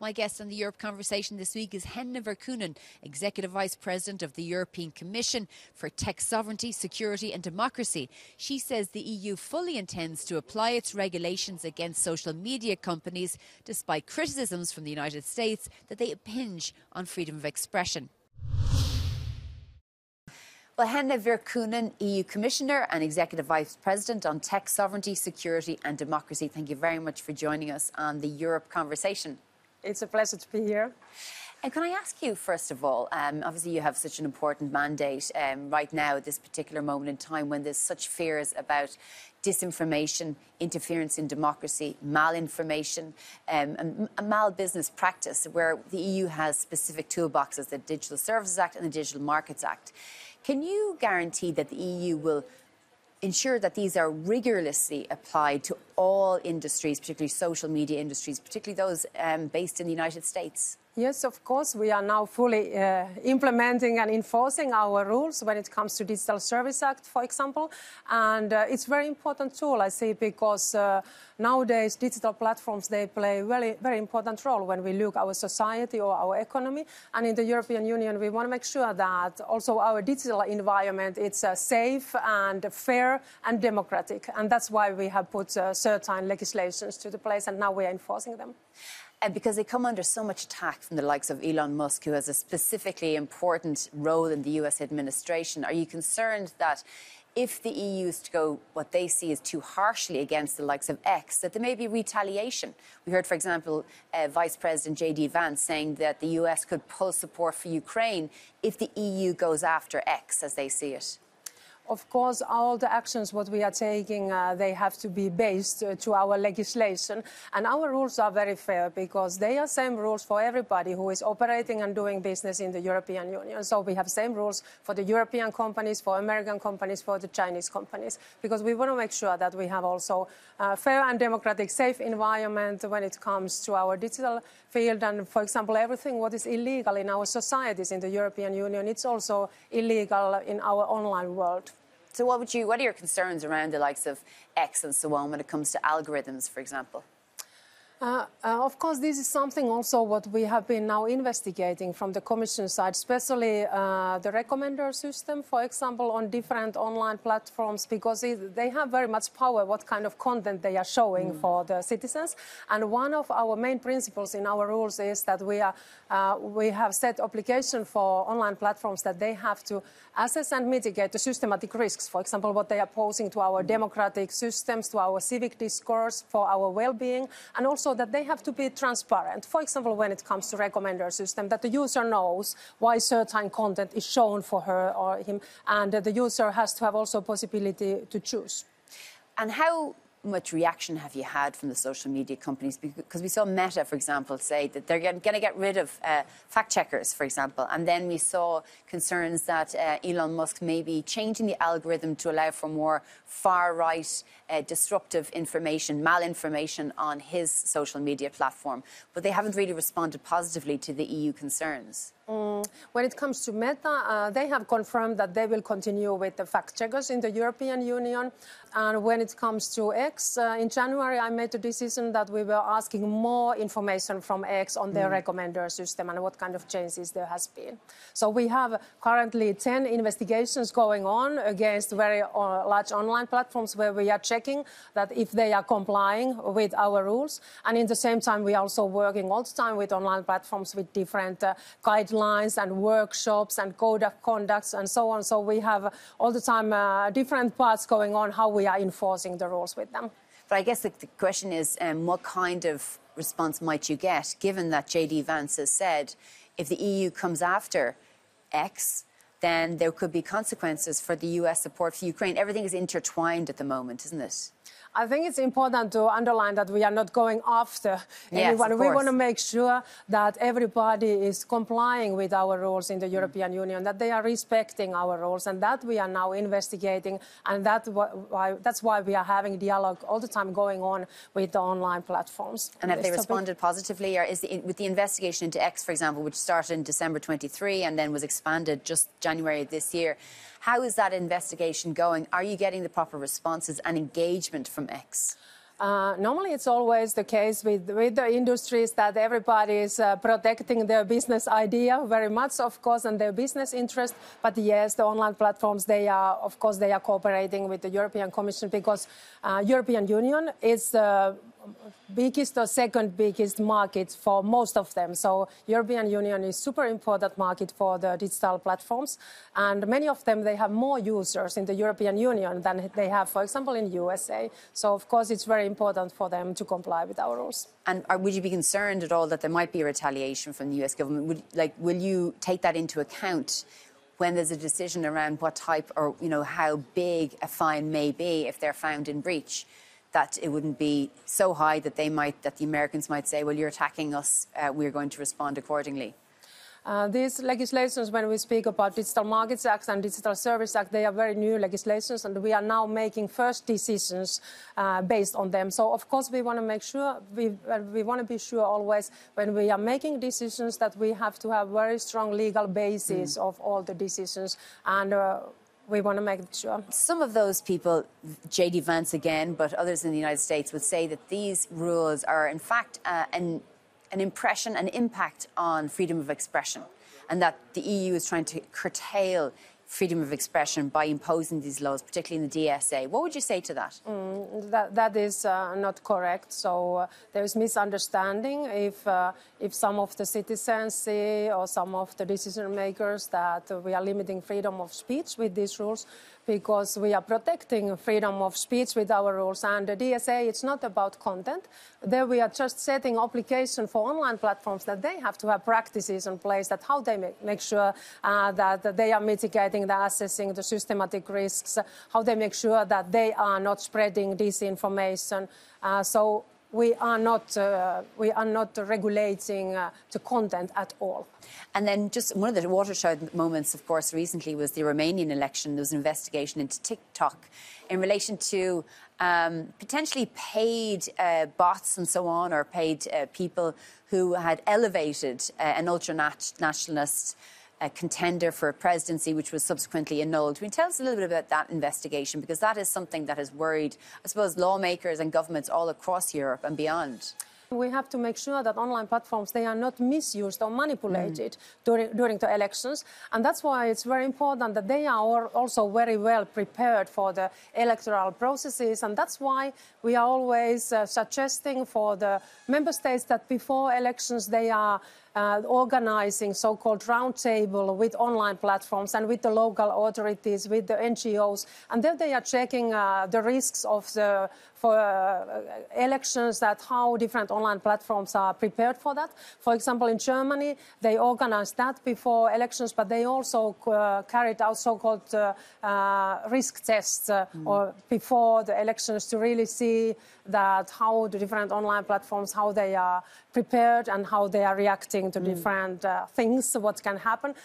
My guest on the Europe Conversation this week is Henna Virkkunen, Executive Vice President of the European Commission for Tech Sovereignty, Security and Democracy. She says the EU fully intends to apply its regulations against social media companies, despite criticisms from the United States that they impinge on freedom of expression. Well, Henna Virkkunen, EU Commissioner and Executive Vice President on Tech Sovereignty, Security and Democracy, thank you very much for joining us on the Europe Conversation. It's a pleasure to be here. And can I ask you, first of all, obviously you have such an important mandate right now at this particular moment in time when there's such fears about disinformation, interference in democracy, malinformation, and mal-business practice, where the EU has specific toolboxes, the Digital Services Act and the Digital Markets Act. Can you guarantee that the EU will ensure that these are rigorously applied to all industries, particularly social media industries, particularly those based in the United States? Yes, of course. We are now fully implementing and enforcing our rules when it comes to Digital Services Act, for example. And it's a very important tool, I see, because nowadays digital platforms, they play a very, very important role when we look at our society or our economy. And in the European Union, we want to make sure that also our digital environment, it's safe and fair and democratic. And that's why we have put certain legislations to the place, and now we are enforcing them. Because they come under so much attack from the likes of Elon Musk, who has a specifically important role in the US administration. Are you concerned that if the EU is to go what they see as too harshly against the likes of X, that there may be retaliation? We heard, for example, Vice President J.D. Vance saying that the US could pull support for Ukraine if the EU goes after X, as they see it. Of course, all the actions what we are taking, they have to be based to our legislation. And our rules are very fair because they are same rules for everybody who is operating and doing business in the European Union. So we have same rules for the European companies, for American companies, for the Chinese companies, because we want to make sure that we have also a fair and democratic, safe environment when it comes to our digital field. And, for example, everything what is illegal in our societies in the European Union, it's also illegal in our online world. So what are your concerns around the likes of X and so on when it comes to algorithms, for example? Of course, this is something also what we have been now investigating from the Commission side, especially the recommender system, for example, on different online platforms, because they have very much power what kind of content they are showing for the citizens. And one of our main principles in our rules is that we have set obligation for online platforms that they have to assess and mitigate the systematic risks, for example, what they are posing to our democratic systems, to our civic discourse, for our well-being, and also that they have to be transparent. For example, when it comes to recommender system, that the user knows why certain content is shown for her or him, and the user has to have also possibility to choose. And how much reaction have you had from the social media companies? Because we saw Meta, for example, say that they're going to get rid of fact checkers, for example. And then we saw concerns that Elon Musk may be changing the algorithm to allow for more far-right, disruptive information, malinformation on his social media platform. But they haven't really responded positively to the EU concerns. When it comes to Meta, they have confirmed that they will continue with the fact checkers in the European Union. And when it comes to X, in January, I made the decision that we were asking more information from X on their recommender system and what kind of changes there has been. So we have currently 10 investigations going on against very large online platforms where we are checking that if they are complying with our rules. And in the same time, we are also working all the time with online platforms with different guidelines and workshops and code of conducts and so on. So we have all the time different parts going on, how we are enforcing the rules with them. But I guess the question is, what kind of response might you get, given that J.D. Vance has said if the EU comes after X, then there could be consequences for the US support for Ukraine? Everything is intertwined at the moment, isn't it? I think it's important to underline that we are not going after anyone. Yes, we want to make sure that everybody is complying with our rules in the European Union, that they are respecting our rules, and that we are now investigating, and that's why we are having dialogue all the time going on with the online platforms. And have they responded positively? Or with the investigation into X, for example, which started in December 23 and then was expanded just January this year, how is that investigation going? Are you getting the proper responses and engagement from X? Normally, it's always the case with the industries that everybody is protecting their business idea very much, of course, and their business interest. But yes, the online platforms, they are cooperating with the European Commission because European Union is the biggest or second biggest market for most of them. So European Union is super important market for the digital platforms. And many of them, they have more users in the European Union than they have, for example, in USA. So, of course, it's very important for them to comply with our rules. And would you be concerned at all that there might be retaliation from the US government? Will you take that into account when there's a decision around what type or, how big a fine may be if they're found in breach? That it wouldn't be so high that the Americans might say, well, you're attacking us, we're going to respond accordingly. These legislations, when we speak about Digital Markets Act and Digital Service Act, they are very new legislations, and we are now making first decisions based on them. So, of course, we want to make sure, we want to be sure always when we are making decisions that we have to have very strong legal basis of all the decisions. And we want to make sure. Some of those people, J.D. Vance again, but others in the United States would say that these rules are, in fact, an impression, an impact on freedom of expression, and that the EU is trying to curtail freedom of expression by imposing these laws, particularly in the DSA. What would you say to that? That is not correct. So there is misunderstanding if some of the citizens see or some of the decision makers that we are limiting freedom of speech with these rules, because we are protecting freedom of speech with our rules. And the DSA, it's not about content. There we are just setting obligation for online platforms that they have to have practices in place, that how they make sure that they are mitigating the assessing the systematic risks, how they make sure that they are not spreading disinformation. So we are not regulating the content at all. And then just one of the watershed moments, of course, recently was the Romanian election. There was an investigation into TikTok in relation to potentially paid bots and so on, or paid people who had elevated an ultra-nationalist contender for a presidency, which was subsequently annulled. Can you tell us a little bit about that investigation? Because that is something that has worried, I suppose, lawmakers and governments all across Europe and beyond. We have to make sure that online platforms, they are not misused or manipulated during the elections. And that's why it's very important that they are also very well prepared for the electoral processes. And that's why we are always suggesting for the member states that before elections they are organizing so-called roundtable with online platforms and with the local authorities, with the NGOs, and then they are checking the risks of elections, that how different online platforms are prepared for that. For example, in Germany, they organized that before elections, but they also carried out so-called risk tests or before the elections to really see that how the different online platforms, how they are prepared and how they are reacting to different things, what can happen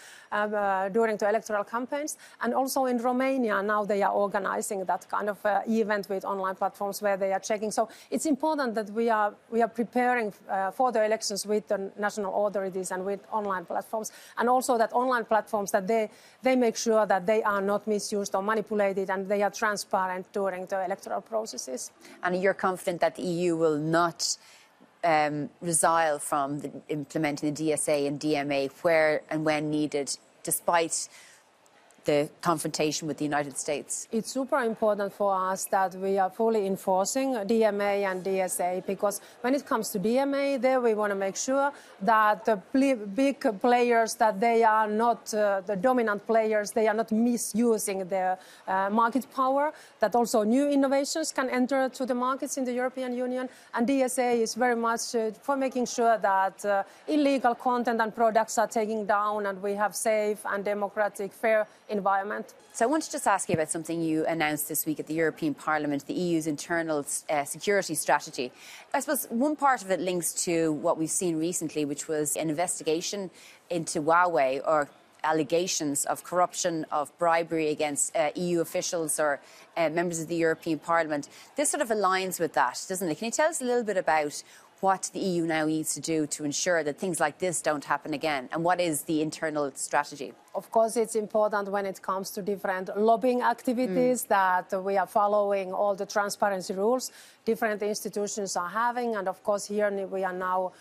during the electoral campaigns. And also in Romania, now they are organizing that kind of event with online platforms where they are checking. So it's important that we are preparing for the elections with the national authorities and with online platforms. And also that online platforms, that they make sure that they are not misused or manipulated and they are transparent during the electoral processes. And you're confident that the EU will not resile from implementing the DSA and DMA where and when needed, despite the confrontation with the United States? It's super important for us that we are fully enforcing DMA and DSA, because when it comes to DMA, there we want to make sure that the big players, that they are not the dominant players, they are not misusing their market power, that also new innovations can enter to the markets in the European Union. And DSA is very much for making sure that illegal content and products are taken down and we have safe and democratic, fair environment. So I want to just ask you about something you announced this week at the European Parliament, the EU's internal security strategy. I suppose one part of it links to what we've seen recently, which was an investigation into Huawei, or allegations of corruption, of bribery against EU officials or members of the European Parliament. This sort of aligns with that, doesn't it? Can you tell us a little bit about what the EU now needs to do to ensure that things like this don't happen again? And what is the internal strategy? Of course, it's important when it comes to different lobbying activities that we are following all the transparency rules different institutions are having. And of course, here we are now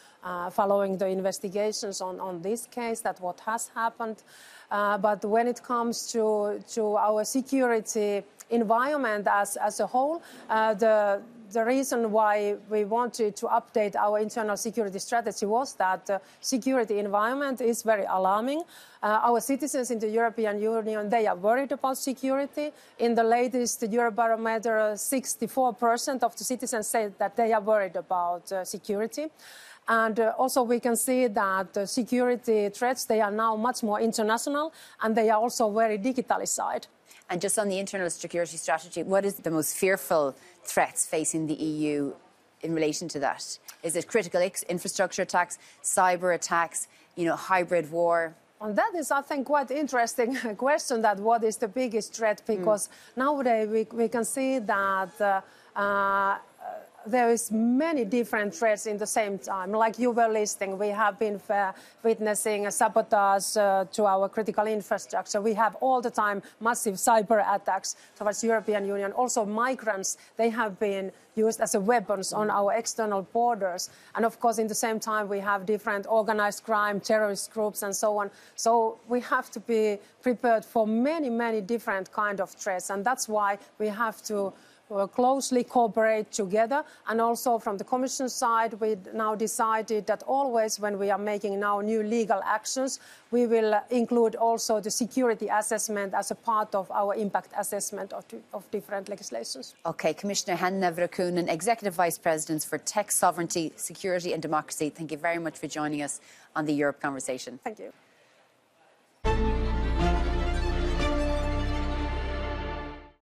following the investigations on this case, that what has happened. But when it comes to our security environment as a whole, the reason why we wanted to update our internal security strategy was that the security environment is very alarming. Our citizens in the European Union, they are worried about security. In the latest Eurobarometer, 64% of the citizens say that they are worried about security. And also we can see that security threats, they are now much more international, and they are also very digitalized. And just on the internal security strategy, what is the most fearful threats facing the EU in relation to that? Is it critical infrastructure attacks, cyber attacks, hybrid war? And that is, I think, quite interesting question, that what is the biggest threat, because nowadays we can see that there is many different threats in the same time. Like you were listing, we have been witnessing a sabotage to our critical infrastructure. We have all the time massive cyber attacks towards the European Union. Also migrants, they have been used as weapons on our external borders. And of course, in the same time, we have different organized crime, terrorist groups, and so on. So we have to be prepared for many, many different kind of threats. And that's why we have to closely cooperate together. And also from the Commission side, we now decided that always when we are making now new legal actions, we will include also the security assessment as a part of our impact assessment of different legislations. Okay, Commissioner Hanna Virkkunen, Executive Vice President for Tech Sovereignty, Security and Democracy, thank you very much for joining us on the Europe Conversation. Thank you.